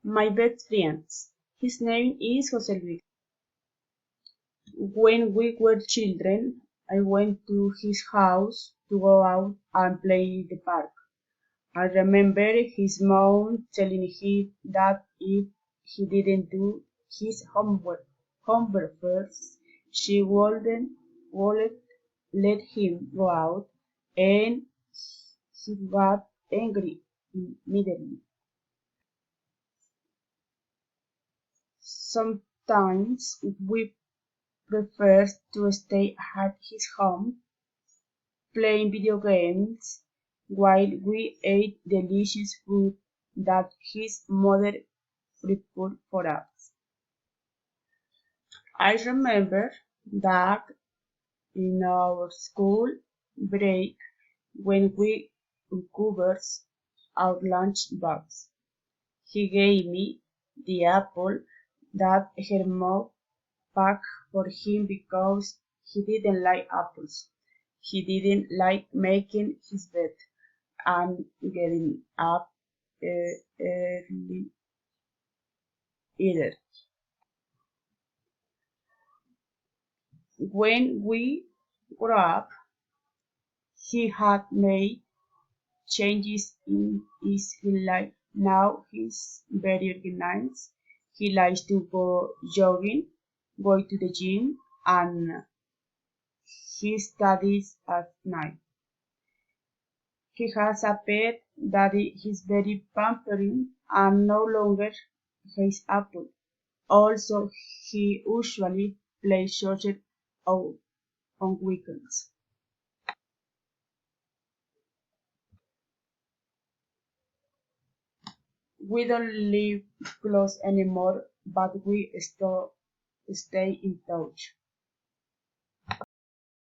My best friend. His name is Jose Luis. When we were children, I went to his house to go out and play in the park. I remember his mom telling him that if he didn't do his homework first, she wouldn't let him go out, and he got angry immediately. Sometimes we prefer to stay at his home playing video games while we ate delicious food that his mother prepared for us. I remember that in our school break when we uncovered our lunch box, he gave me the apple that her mom packed for him because he didn't like apples. He didn't like making his bed and getting up early either. When we grew up, he had made changes in his life. Now he's very organized. He likes to go jogging, go to the gym, and he studies at night. He has a pet that is very pampering and no longer hates Apple. Also, he usually plays soccer on weekends. We don't live close anymore, but we still stay in touch.